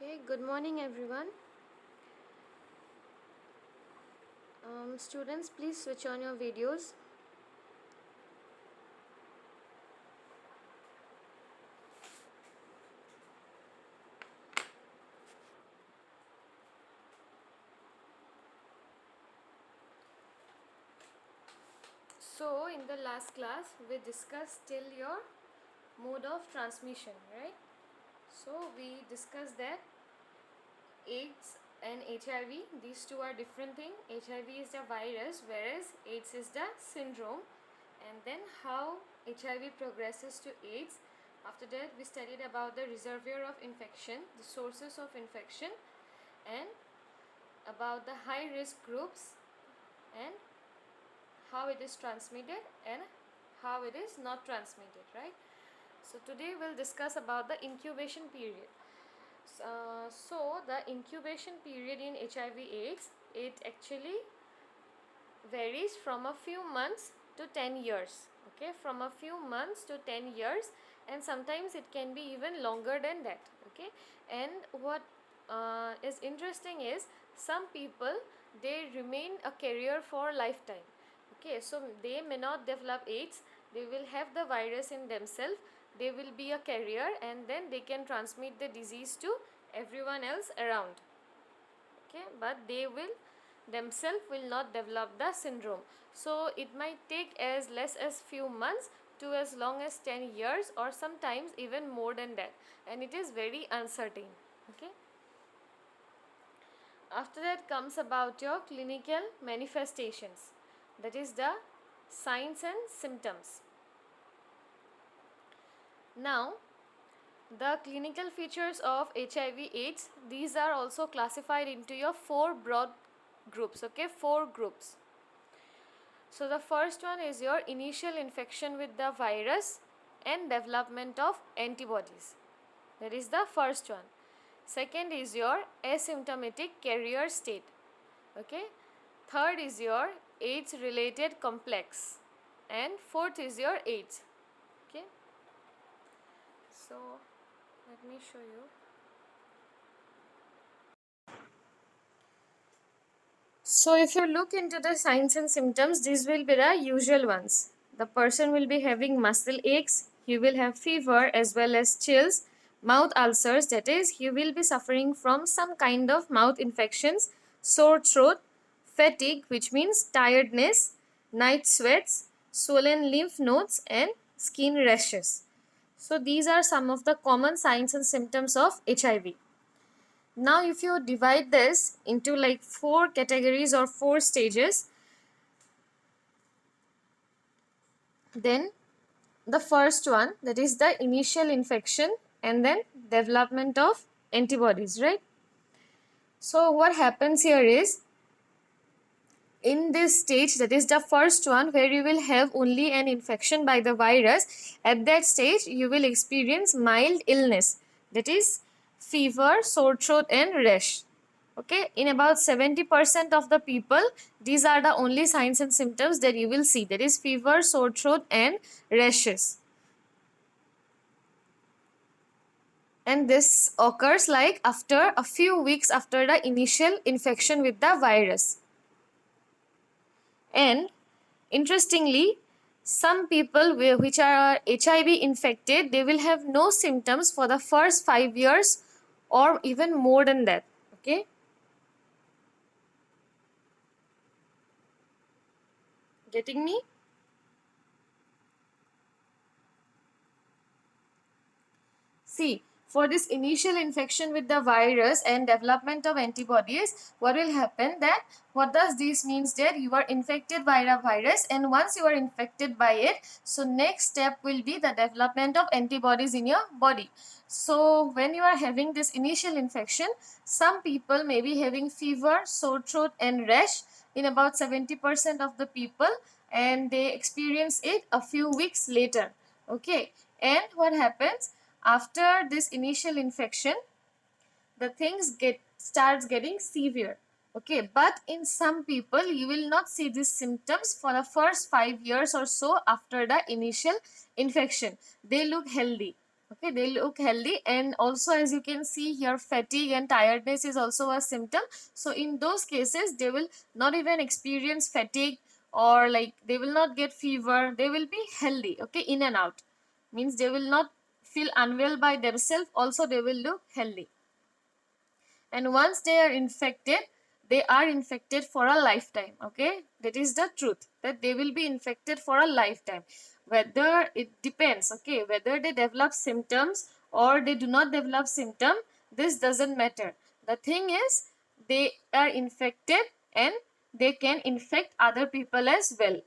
Okay, good morning everyone. Students, please switch on your videos. So, in the last class, we discussed till your mode of transmission, right? So, we discussed that AIDS and HIV, these two are different things. HIV is the virus, whereas AIDS is the syndrome. And then how HIV progresses to AIDS. After that, we studied about the reservoir of infection, the sources of infection, and about the high risk groups, and how it is transmitted and how it is not transmitted, right? So today we'll discuss about the incubation period. So the incubation period in HIV AIDS, it actually varies from a few months to 10 years. Okay, from a few months to 10 years, and sometimes it can be even longer than that. Okay, and what is interesting is some people, they remain a carrier for lifetime. Okay, so they may not develop AIDS, they will have the virus in themselves, they will be a carrier, and then they can transmit the disease to everyone else around. Okay, but they will themselves will not develop the syndrome. So it might take as less as few months to as long as 10 years, or sometimes even more than that, and it is very uncertain. Okay, after that comes about your clinical manifestations, that is the signs and symptoms. Now, the clinical features of HIV AIDS, these are also classified into your four broad groups. Okay, four groups. So the first one is your initial infection with the virus and development of antibodies. That is the first one. Second is your asymptomatic carrier state. Okay. Third is your AIDS related complex. And fourth is your AIDS. Okay. So let me show you. So if you look into the signs and symptoms, these will be the usual ones. The person will be having muscle aches, he will have fever as well as chills, mouth ulcers, that is, he will be suffering from some kind of mouth infections, sore throat, fatigue, which means tiredness, night sweats, swollen lymph nodes, and skin rashes. So these are some of the common signs and symptoms of HIV. Now, if you divide this into like four categories or four stages, then the first one, that is the initial infection and then development of antibodies, right? So what happens here is, in this stage, that is the first one where you will have only an infection by the virus, at that stage you will experience mild illness, that is fever, sore throat and rash. Okay, in about 70% of the people, these are the only signs and symptoms that you will see, that is fever, sore throat and rashes. And this occurs like after a few weeks after the initial infection with the virus. And interestingly, some people which are HIV infected, they will have no symptoms for the first 5 years or even more than that. Okay, getting me? See, for this initial infection with the virus and development of antibodies, what will happen that, what does this means that you are infected by the virus, and once you are infected by it, so next step will be the development of antibodies in your body. So when you are having this initial infection, some people may be having fever, sore throat and rash in about 70% of the people, and they experience it a few weeks later. Okay, and what happens after this initial infection, the things starts getting severe. Okay, but in some people you will not see these symptoms for the first 5 years or so after the initial infection. They look healthy. Okay, they look healthy. And also, as you can see here, fatigue and tiredness is also a symptom. So in those cases, they will not even experience fatigue, or like they will not get fever. They will be healthy. Okay, in and out means they will not feel unwell by themselves. Also, they will look healthy. And once they are infected for a lifetime. Okay, that is the truth, that they will be infected for a lifetime. Whether it depends, okay, whether they develop symptoms or they do not develop symptom, this doesn't matter. The thing is, they are infected and they can infect other people as well.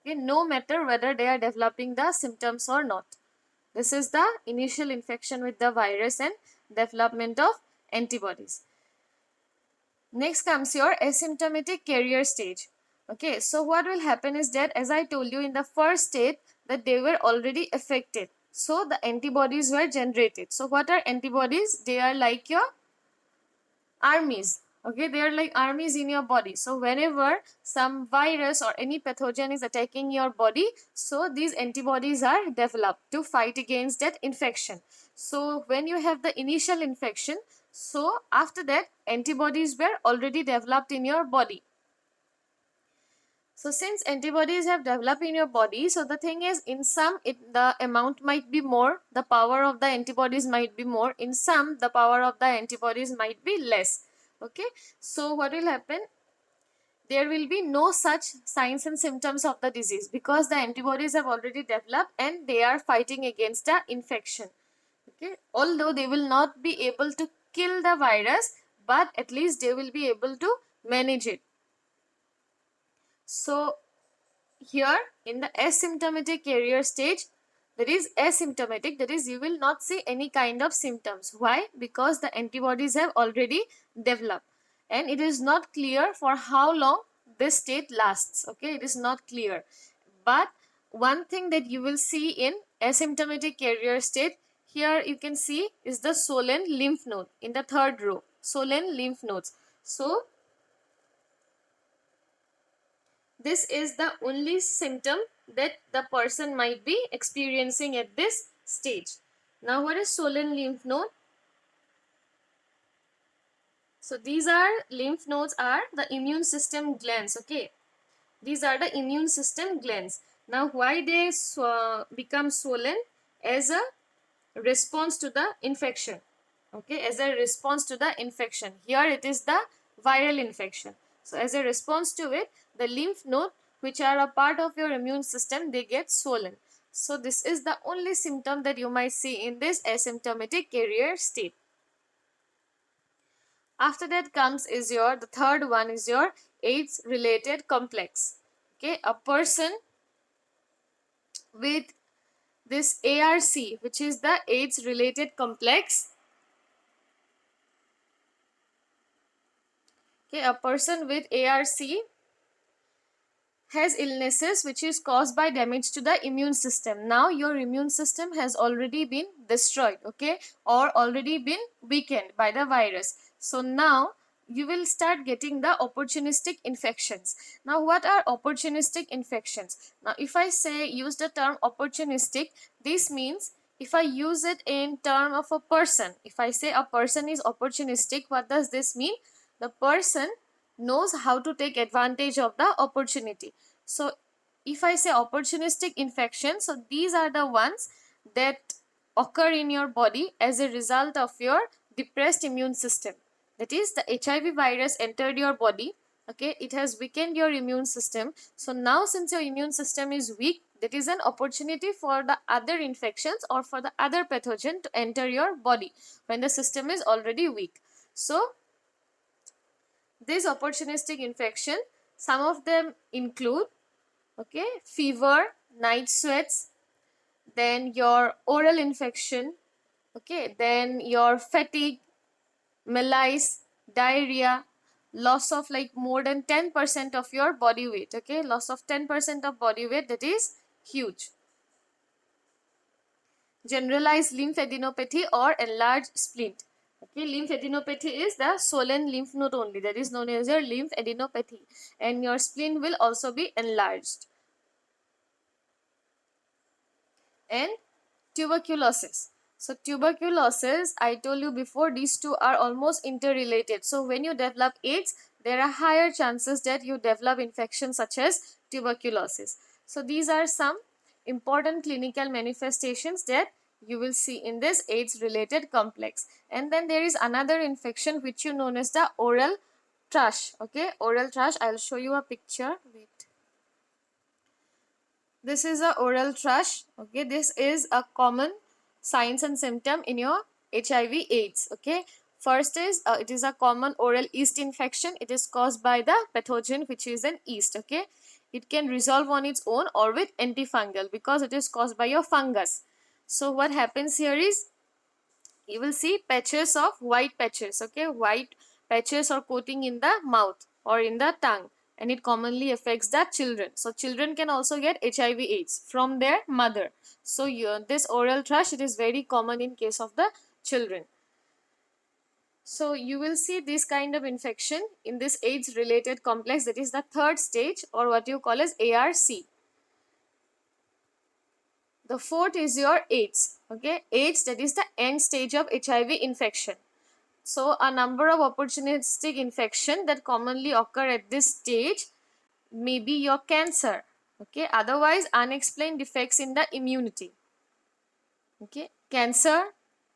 Okay, no matter whether they are developing the symptoms or not. This is the initial infection with the virus and development of antibodies. Next comes your asymptomatic carrier stage. Okay, so what will happen is that, as I told you in the first state, that they were already affected. So the antibodies were generated. So what are antibodies? They are like your armies. Okay, they are like armies in your body. So whenever some virus or any pathogen is attacking your body, so these antibodies are developed to fight against that infection. So when you have the initial infection, so after that antibodies were already developed in your body. So since antibodies have developed in your body, so the thing is, in some the amount might be more, the power of the antibodies might be more. In some, the power of the antibodies might be less. Okay, so what will happen? There will be no such signs and symptoms of the disease because the antibodies have already developed and they are fighting against the infection. Okay, although they will not be able to kill the virus, but at least they will be able to manage it. So here in the asymptomatic carrier stage, that is asymptomatic, that is you will not see any kind of symptoms. Why? Because the antibodies have already developed and it is not clear for how long this state lasts. Okay, it is not clear, but one thing that you will see in asymptomatic carrier state, here you can see, is the swollen lymph node in the third row, swollen lymph nodes. So this is the only symptom that the person might be experiencing at this stage. Now, what is swollen lymph node? So these are lymph nodes are the immune system glands. Okay, these are the immune system glands. Now, why they become swollen? As a response to the infection. Okay, as a response to the infection. Here it is the viral infection. So as a response to it, the lymph node, which are a part of your immune system, they get swollen. So this is the only symptom that you might see in this asymptomatic carrier state. After that comes is the third one is your AIDS related complex. Okay, a person with this ARC, which is the AIDS related complex. Okay, a person with ARC has illnesses which is caused by damage to the immune system. Now your immune system has already been destroyed, okay, or already been weakened by the virus. So now you will start getting the opportunistic infections. Now what are opportunistic infections? Now if I say use the term opportunistic, this means if I use it in term of a person, if I say a person is opportunistic, what does this mean? The person knows how to take advantage of the opportunity. So if I say opportunistic infection, so these are the ones that occur in your body as a result of your depressed immune system. That is, the HIV virus entered your body. Okay, it has weakened your immune system. So now since your immune system is weak, that is an opportunity for the other infections or for the other pathogen to enter your body when the system is already weak. So this opportunistic infection, some of them include, okay, fever, night sweats, then your oral infection, okay, then your fatigue, malaise, diarrhea, loss of like more than 10% of your body weight. Okay, loss of 10% of body weight, that is huge. Generalized lymphadenopathy or enlarged spleen. Okay, lymphadenopathy is the swollen lymph node only, that is known as your lymphadenopathy, and your spleen will also be enlarged. And tuberculosis. So tuberculosis, I told you before, these two are almost interrelated. So when you develop AIDS, there are higher chances that you develop infections such as tuberculosis. So these are some important clinical manifestations that you will see in this AIDS related complex. And then there is another infection which you known as the oral thrush. Okay, oral thrush. I'll show you a picture. Wait. This is a oral thrush. Okay, this is a common signs and symptom in your HIV AIDS. Okay, first is it is a common oral yeast infection. It is caused by the pathogen which is an yeast. Okay, it can resolve on its own or with antifungal because it is caused by your fungus. So what happens here is you will see patches of white patches. Okay, white patches or coating in the mouth or in the tongue, and it commonly affects the children. So children can also get HIV AIDS from their mother. So this oral thrush, it is very common in case of the children. So you will see this kind of infection in this AIDS related complex, that is the third stage, or what you call as ARC. The fourth is your AIDS. Okay, AIDS, that is the end stage of HIV infection. So a number of opportunistic infection that commonly occur at this stage may be your cancer. Okay, otherwise unexplained defects in the immunity. Okay, cancer,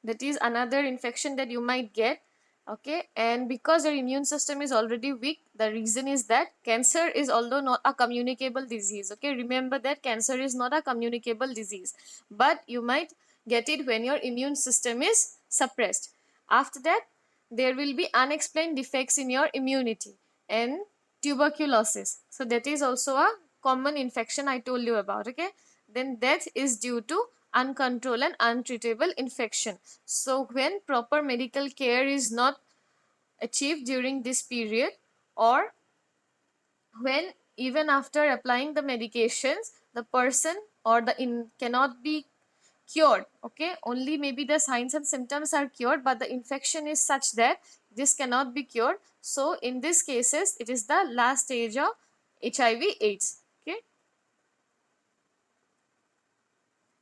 that is another infection that you might get. Okay, and because your immune system is already weak, the reason is that cancer is although not a communicable disease. Okay, remember that cancer is not a communicable disease, but you might get it when your immune system is suppressed. After that, there will be unexplained defects in your immunity and tuberculosis. So that is also a common infection I told you about. Okay, then death is due to uncontrolled and untreatable infection. So when proper medical care is not achieved during this period, or when even after applying the medications the person or the cannot be cured. Okay, only maybe the signs and symptoms are cured, but the infection is such that this cannot be cured. So in these cases it is the last stage of HIV AIDS. Okay,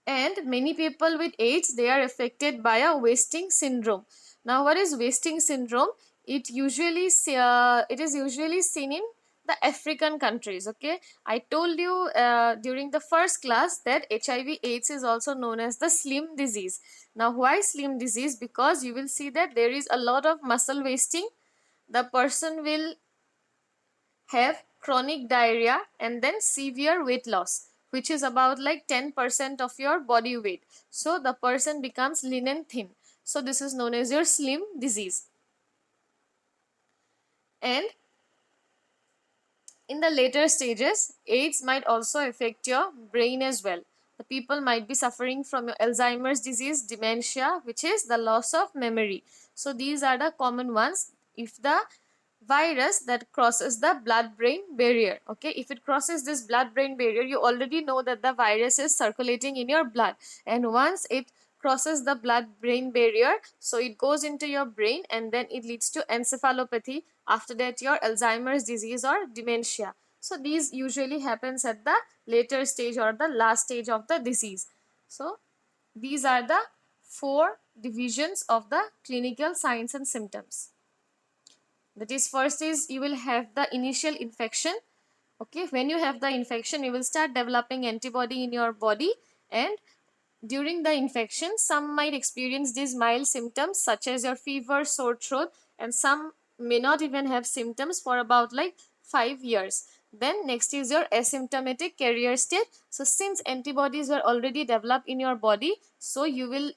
and many people with AIDS, they are affected by a wasting syndrome. Now what is wasting syndrome? It is usually seen in the African countries. Okay, I told you during the first class that HIV AIDS is also known as the slim disease. Now why slim disease? Because you will see that there is a lot of muscle wasting. The person will have chronic diarrhea and then severe weight loss, which is about like 10% of your body weight. So the person becomes lean and thin. So this is known as your slim disease. And in the later stages, AIDS might also affect your brain as well. The people might be suffering from your Alzheimer's disease, dementia, which is the loss of memory. So these are the common ones. If the virus that crosses the blood brain barrier, okay, if it crosses this blood brain barrier, you already know that the virus is circulating in your blood, and once it crosses the blood brain barrier, so it goes into your brain and then it leads to encephalopathy, after that your Alzheimer's disease or dementia. So these usually happens at the later stage or the last stage of the disease. So these are the four divisions of the clinical signs and symptoms. That is, first is you will have the initial infection. Okay, when you have the infection you will start developing antibody in your body, and during the infection some might experience these mild symptoms such as your fever, sore throat, and some may not even have symptoms for about like 5 years. Then next is your asymptomatic carrier state. So since antibodies were already developed in your body, so you will,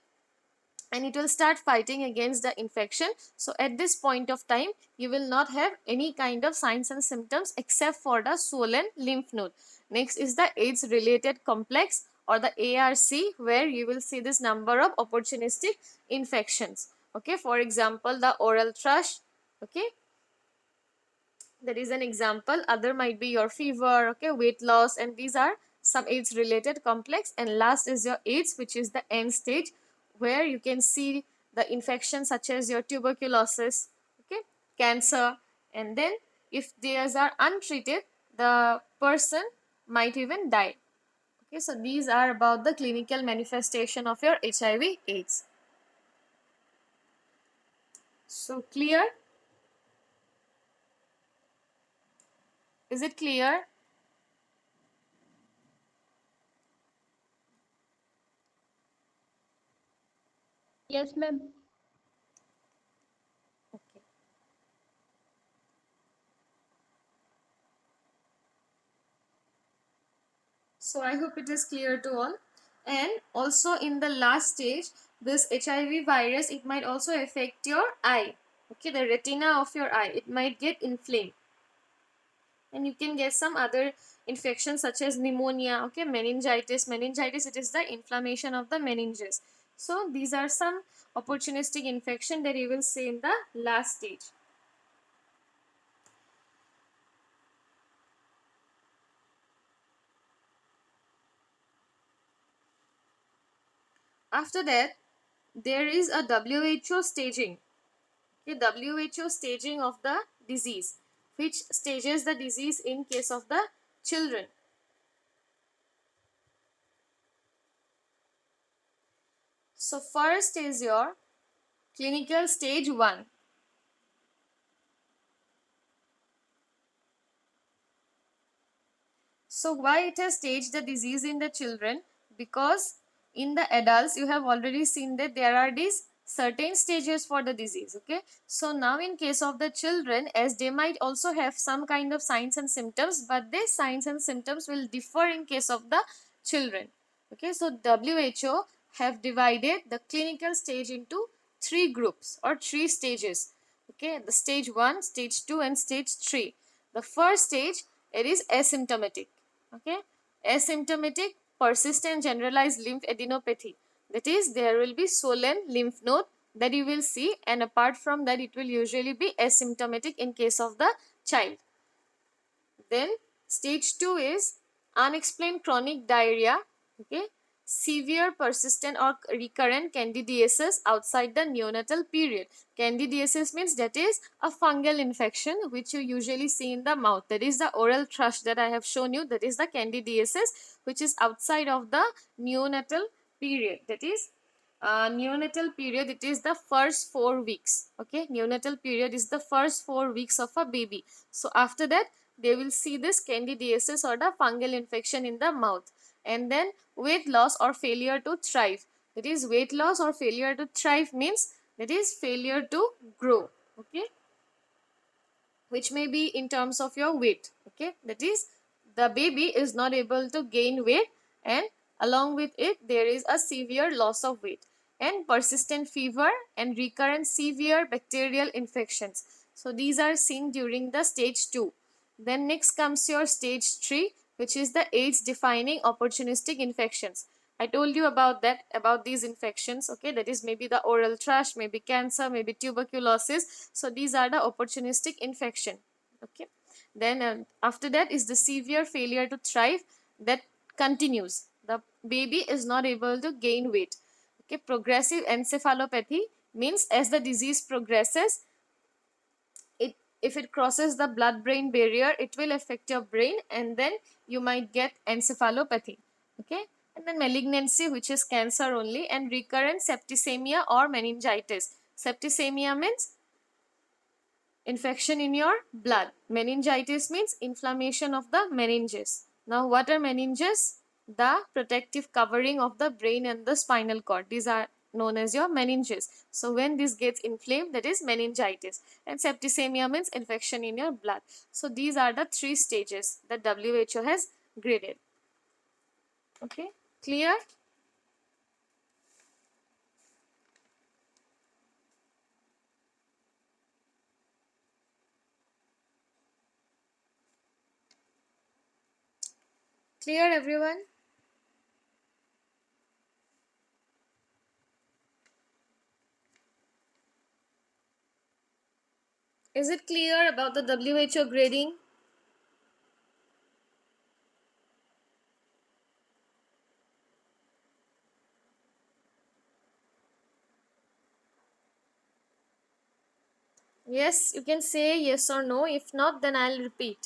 and it will start fighting against the infection. So at this point of time you will not have any kind of signs and symptoms except for the swollen lymph node. Next is the AIDS related complex or the ARC, where you will see this number of opportunistic infections. Okay, for example the oral thrush. Okay, that is an example. Other might be your fever, okay, weight loss, and these are some AIDS related complex. And last is your AIDS, which is the end stage, where you can see the infections such as your tuberculosis, okay, cancer, and then if these are untreated the person might even die. Okay, so these are about the clinical manifestation of your HIV AIDS. So clear? Is it clear? Yes, ma'am. Okay. So I hope it is clear to all. And also in the last stage, this HIV virus, it might also affect your eye. Okay, the retina of your eye. It might get inflamed. And you can get some other infections such as pneumonia, okay, meningitis. It is the inflammation of the meninges. So these are some opportunistic infection that you will see in the last stage. After that, there is a WHO staging. Okay, WHO staging of the disease, which stages the disease in case of the children. So first is your clinical stage 1. So why it has staged the disease in the children? Because in the adults you have already seen that there are these certain stages for the disease. Okay, so now in case of the children, as they might also have some kind of signs and symptoms, but these signs and symptoms will differ in case of the children. Okay, so WHO have divided the clinical stage into 3 groups or 3 stages. Okay, the stage 1, stage 2 and stage 3. The first stage, it is asymptomatic. Okay, asymptomatic persistent generalized lymphadenopathy, that is there will be swollen lymph node that you will see, and apart from that it will usually be asymptomatic in case of the child. Then stage 2 is unexplained chronic diarrhea, okay, severe persistent or recurrent candidiasis outside the neonatal period. Candidiasis means that is a fungal infection which you usually see in the mouth. That is the oral thrush that I have shown you. That is the candidiasis which is outside of the neonatal period. That is neonatal period, it is the first 4 weeks. Okay, neonatal period is the first 4 weeks of a baby. So after that they will see this candidiasis or the fungal infection in the mouth. And then weight loss or failure to thrive, that is weight loss or failure to thrive means that is failure to grow. Okay, which may be in terms of your weight. Okay, that is the baby is not able to gain weight, and along with it there is a severe loss of weight, and persistent fever and recurrent severe bacterial infections. So these are seen during the stage 2. Then next comes your stage 3, which is the age defining opportunistic infections. I told you about that, about these infections. Okay, that is maybe the oral thrush, maybe cancer, maybe tuberculosis. So these are the opportunistic infection. Okay, then after that is the severe failure to thrive that continues. The baby is not able to gain weight. Okay, progressive encephalopathy means as the disease progresses, it if it crosses the blood brain barrier, it will affect your brain, and then you might get encephalopathy. Okay, and then malignancy, which is cancer only, and recurrent septicemia or meningitis. Septicemia means infection in your blood. Meningitis means inflammation of the meninges. Now what are meninges? The protective covering of the brain and the spinal cord. These are known as your meninges. So when this gets inflamed, that is meningitis. And septicemia means infection in your blood. So these are the 3 stages that WHO has graded. Okay, clear? Clear everyone? Is it clear about the WHO grading? Yes, you can say yes or no. If not, then I'll repeat.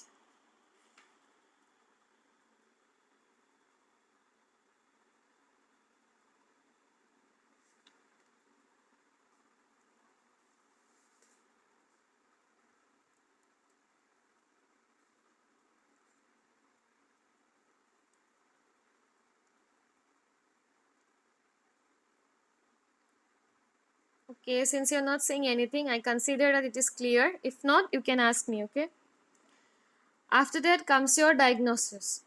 Okay, since you're not saying anything, I consider that it is clear. If not, you can ask me, okay? After that comes your diagnosis.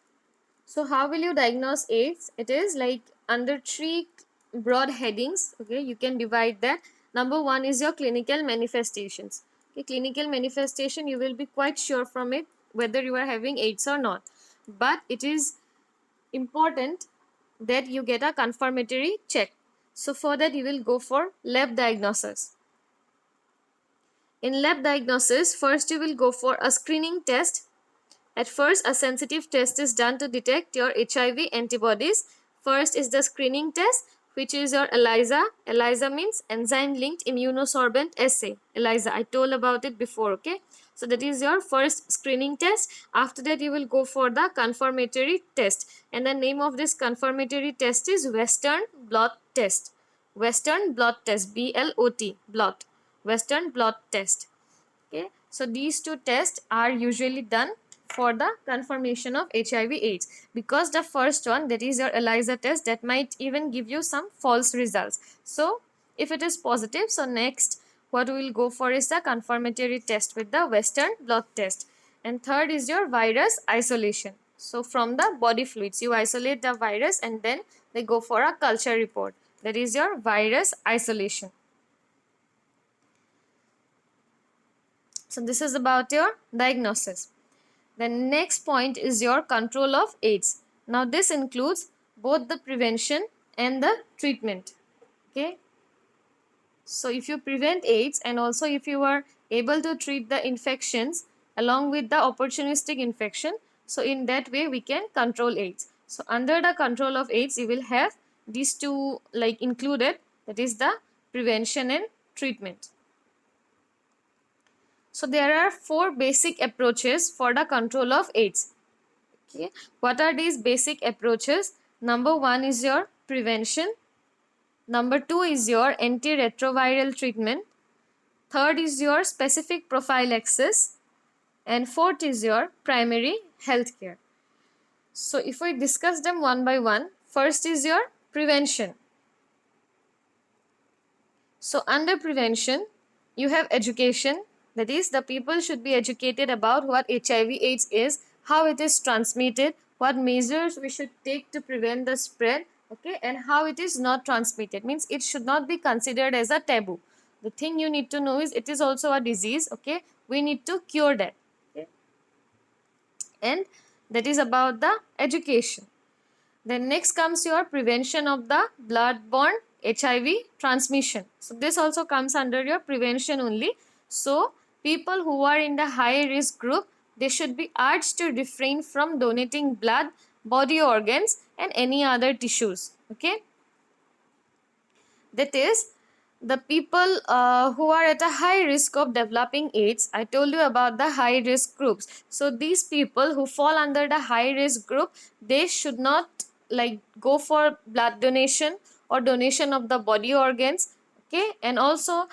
So how will you diagnose AIDS? It is like under three broad headings, okay? You can divide that. Number one is your clinical manifestations. Okay, clinical manifestation, you will be quite sure from it whether you are having AIDS or not. But it is important that you get a confirmatory check. So for that you will go for lab diagnosis. In lab diagnosis, first you will go for a screening test. At first, a sensitive test is done to detect your HIV antibodies. First is the screening test, which is your ELISA. ELISA means enzyme linked immunosorbent assay. ELISA, I told about it before, okay? So that is your first screening test. After that, you will go for the confirmatory test. And the name of this confirmatory test is Western blot test. Western blot test, BLOT, blot. Western blot test. Okay, so these two tests are usually done for the confirmation of HIV AIDS, because the first one, that is your ELISA test, that might even give you some false results. So if it is positive, so next what we will go for is the confirmatory test with the Western blot test. And third is your virus isolation. So from the body fluids you isolate the virus and then they go for a culture report. That is your virus isolation. So this is about your diagnosis. The next point is your control of AIDS. Now this includes both the prevention and the treatment. Okay. So if you prevent AIDS and also if you are able to treat the infections along with the opportunistic infection, so in that way we can control AIDS. So under the control of AIDS you will have these two like included, that is the prevention and treatment. So there are four basic approaches for the control of AIDS. Okay, what are these basic approaches? Number one is your prevention. Number two is your antiretroviral treatment. Third is your specific prophylaxis. And fourth is your primary health care. So if we discuss them one by one, first is your prevention. So under prevention, you have education. That is, the people should be educated about what HIV/AIDS is, how it is transmitted, what measures we should take to prevent the spread, okay, and how it is not transmitted. Means it should not be considered as a taboo. The thing you need to know is it is also a disease, okay. We need to cure that, okay, and that is about the education. Then next comes your prevention of the blood-borne HIV transmission. So this also comes under your prevention only. So people who are in the high risk group, they should be urged to refrain from donating blood, body organs and any other tissues. Okay. That is, the people who are at a high risk of developing AIDS. I told you about the high risk groups. So these people who fall under the high risk group, they should not like go for blood donation or donation of the body organs, okay, and also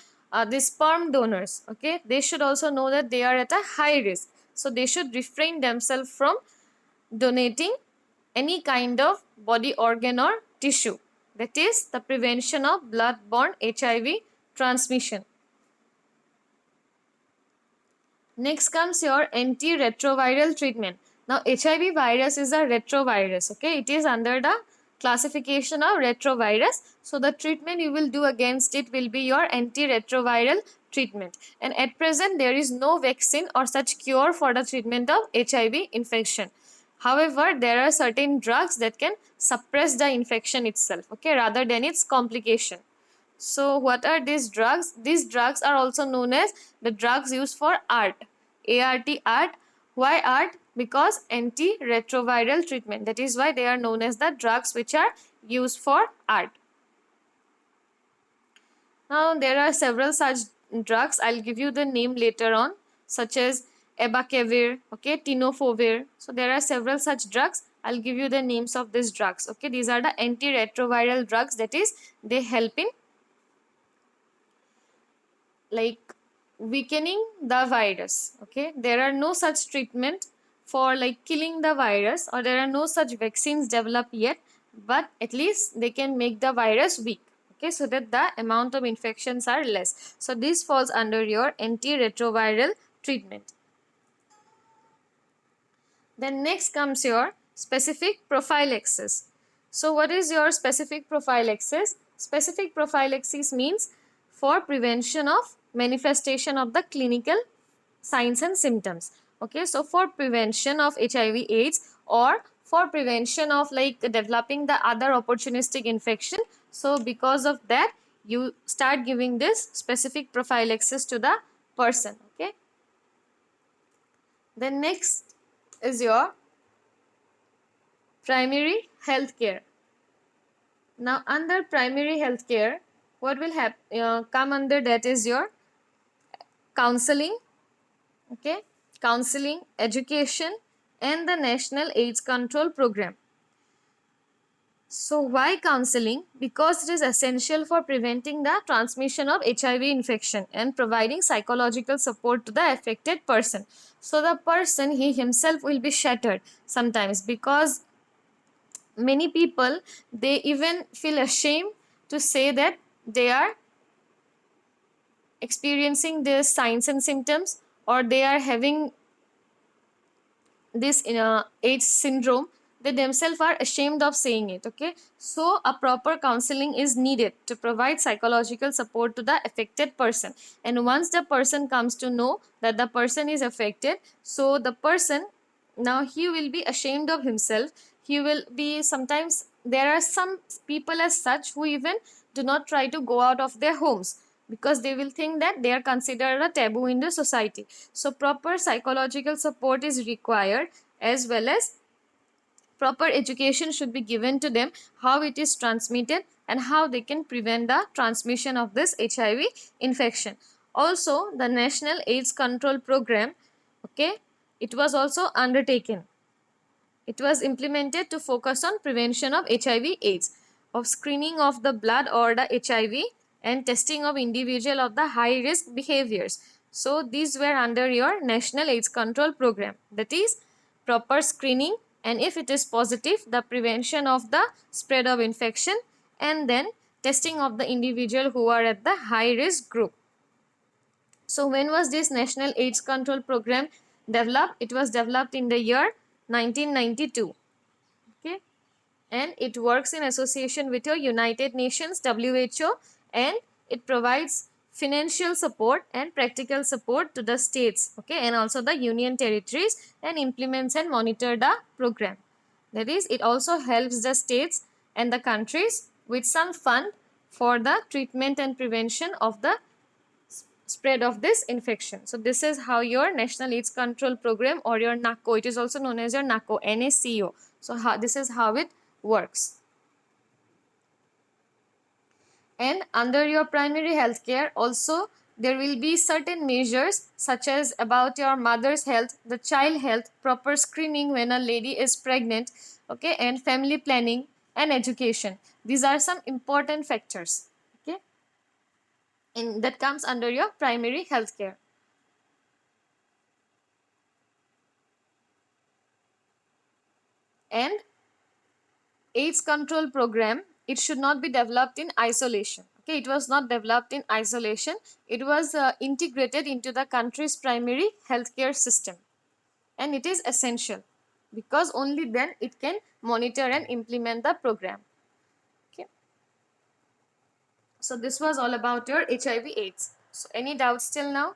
the sperm donors, okay, they should also know that they are at a high risk, so they should refrain themselves from donating any kind of body organ or tissue. That is the prevention of blood-borne HIV transmission. Next comes your antiretroviral treatment. Now HIV virus is a retrovirus, okay, it is under the classification of retrovirus. So the treatment you will do against it will be your antiretroviral treatment, and at present there is no vaccine or such cure for the treatment of HIV infection. However, there are certain drugs that can suppress the infection itself, okay, rather than its complication. So what are these drugs? These drugs are also known as the drugs used for ART. ART, ART. Why ART? Because antiretroviral treatment. That is why they are known as the drugs which are used for ART. Now there are several such drugs. I'll give you the name later on, such as abacavir, okay, tenofovir. So there are several such drugs. I'll give you the names of these drugs. Okay, these are the antiretroviral drugs. That is, they help in like weakening the virus. Okay, there are no such treatment for like killing the virus, or there are no such vaccines developed yet, but at least they can make the virus weak. okay, so that the amount of infections are less. So this falls under your antiretroviral treatment. Then next comes your specific prophylaxis. So what is your specific prophylaxis? Specific prophylaxis means for prevention of manifestation of the clinical signs and symptoms. Okay, so for prevention of HIV AIDS or for prevention of like developing the other opportunistic infection, so because of that you start giving this specific prophylaxis to the person. Okay, then next is your primary health care. Now under primary health care, what will come under that is your counseling, okay, counseling, education, and the National AIDS Control Program. So why counseling? Because it is essential for preventing the transmission of HIV infection and providing psychological support to the affected person. So the person, he himself will be shattered sometimes, because many people, they even feel ashamed to say that they are experiencing these signs and symptoms, or they are having this AIDS syndrome. They themselves are ashamed of saying it. Okay, so a proper counseling is needed to provide psychological support to the affected person. And once the person comes to know that the person is affected, so the person, now he will be ashamed of himself. He will be, sometimes there are some people as such who even do not try to go out of their homes, because they will think that they are considered a taboo in the society. So proper psychological support is required, as well as proper education should be given to them, how it is transmitted and how they can prevent the transmission of this HIV infection. Also the National AIDS Control Program, okay, it was also undertaken. It was implemented to focus on prevention of HIV AIDS, of screening of the blood or the HIV, and testing of individual of the high risk behaviors. So these were under your National AIDS Control Program, that is proper screening, and if it is positive, the prevention of the spread of infection, and then testing of the individual who are at the high risk group. So when was this National AIDS Control Program developed? It was developed in the year 1992. Okay, and it works in association with your United Nations, WHO, and it provides financial support and practical support to the states, okay, and also the union territories, and implements and monitor the program. That is, it also helps the states and the countries with some fund for the treatment and prevention of the spread of this infection. So this is how your National AIDS Control Program, or your NACO, it is also known as your NACO, NACO. So this is how it works. And under your primary health care also, there will be certain measures such as about your mother's health, the child health, proper screening when a lady is pregnant, okay, and family planning and education. These are some important factors, okay, and that comes under your primary health care. And AIDS control program, it should not be developed in isolation. Okay, it was not developed in isolation. It was integrated into the country's primary healthcare system, and it is essential because only then it can monitor and implement the program. Okay, so this was all about your HIV/AIDS. So any doubts till now?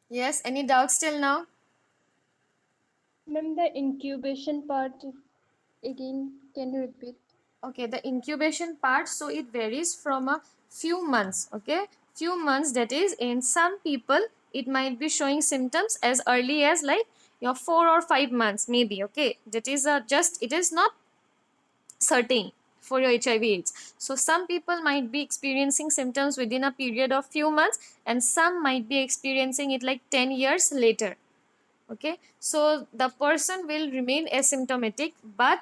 Yes, any doubts till now? Ma'am, the incubation part again, can you repeat? Okay, the incubation part, so it varies from a few months. Okay, few months, that is, in some people it might be showing symptoms as early as like your 4 or 5 months maybe. Okay, that is just, it is not certain for your HIV/AIDS. So some people might be experiencing symptoms within a period of few months, and some might be experiencing it like 10 years later. Okay, so the person will remain asymptomatic, but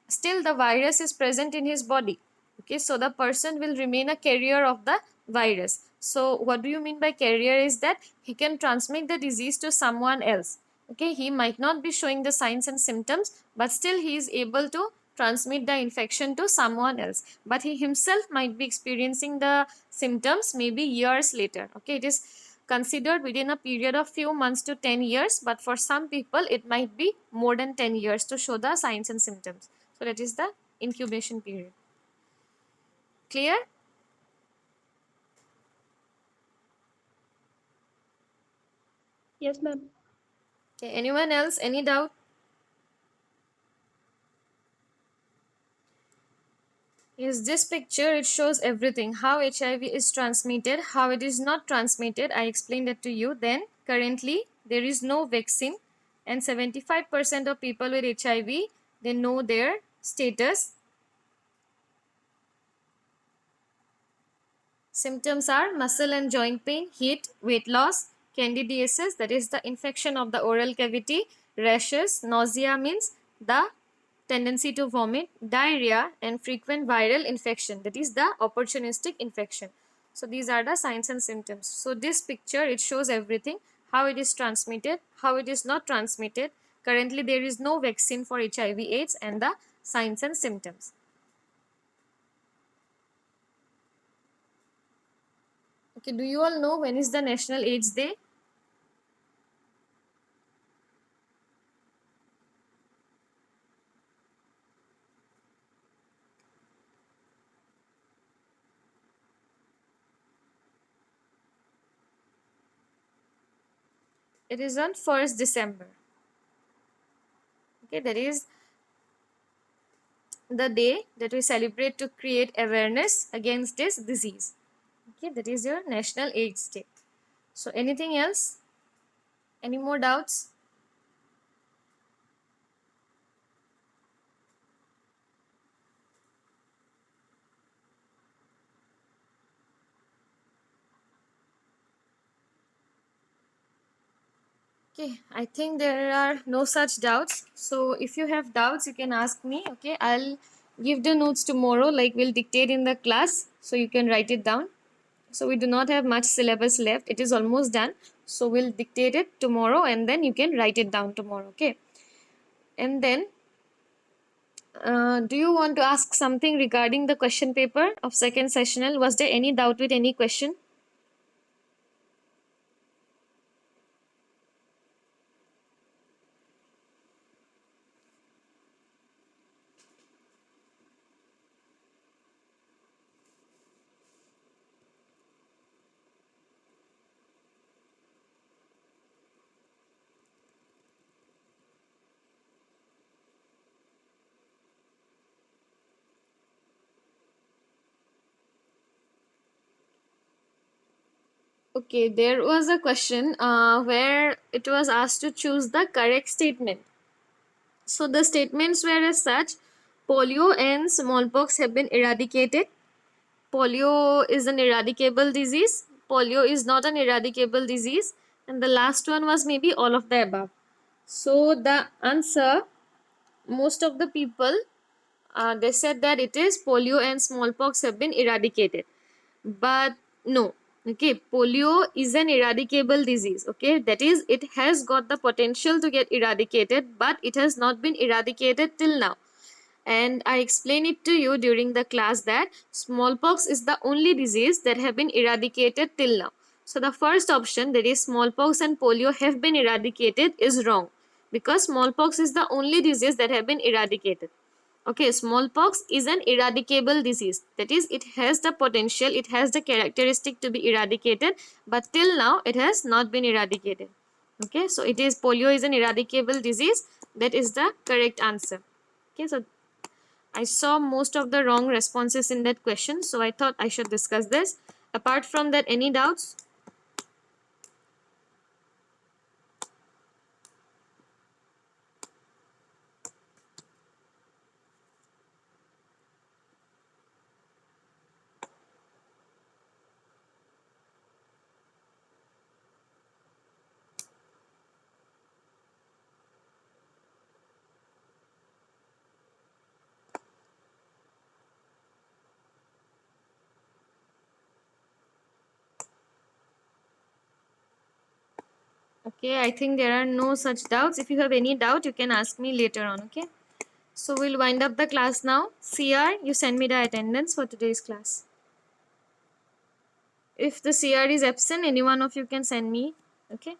still the virus is present in his body. Okay, so the person will remain a carrier of the virus. So what do you mean by carrier is that he can transmit the disease to someone else. Okay, he might not be showing the signs and symptoms, but still he is able to transmit the infection to someone else, but he himself might be experiencing the symptoms maybe years later. Okay, it is considered within a period of few months to 10 years, but for some people it might be more than 10 years to show the signs and symptoms. So that is the incubation period. Clear? Yes, ma'am. Okay, anyone else? Any doubt? Yes, this picture, it shows everything. How HIV is transmitted, how it is not transmitted. I explained it to you. Then currently there is no vaccine, and 75% of people with HIV, they know their status. Symptoms are muscle and joint pain, heat, weight loss, candidiasis, that is the infection of the oral cavity, rashes, nausea means the tendency to vomit, diarrhea, and frequent viral infection, that is the opportunistic infection. So these are the signs and symptoms. So this picture, it shows everything, how it is transmitted, how it is not transmitted. Currently there is no vaccine for HIV AIDS, and the signs and symptoms. Okay, do you all know when is the National AIDS Day? It is on 1st December. Okay, that is the day that we celebrate to create awareness against this disease. Okay, that is your National AIDS Day. So anything else? Any more doubts? Okay, I think there are no such doubts. So if you have doubts, you can ask me. Okay, I'll give the notes tomorrow, like we'll dictate in the class, so you can write it down. So we do not have much syllabus left. It is almost done. So we'll dictate it tomorrow, and then you can write it down tomorrow. Okay. And then, do you want to ask something regarding the question paper of second sessional? Was there any doubt with any question? Okay, there was a question where it was asked to choose the correct statement. So the statements were as such: polio and smallpox have been eradicated. Polio is an eradicable disease. Polio is not an eradicable disease. And the last one was maybe all of the above. So the answer, most of the people, they said that it is polio and smallpox have been eradicated. But no. Okay, polio is an eradicable disease. Okay, that is, it has got the potential to get eradicated, but it has not been eradicated till now. And I explained it to you during the class that smallpox is the only disease that have been eradicated till now. So the first option, that is smallpox and polio have been eradicated, is wrong, because smallpox is the only disease that have been eradicated. Okay, smallpox is an eradicable disease. That is, it has the potential, it has the characteristic to be eradicated, but till now it has not been eradicated. Okay, so it is, polio is an eradicable disease. That is the correct answer. Okay, so I saw most of the wrong responses in that question, so I thought I should discuss this. Apart from that, any doubts? Okay, I think there are no such doubts. If you have any doubt, you can ask me later on. Okay, so we'll wind up the class now. CR, you send me the attendance for today's class. If the CR is absent, any one of you can send me. Okay.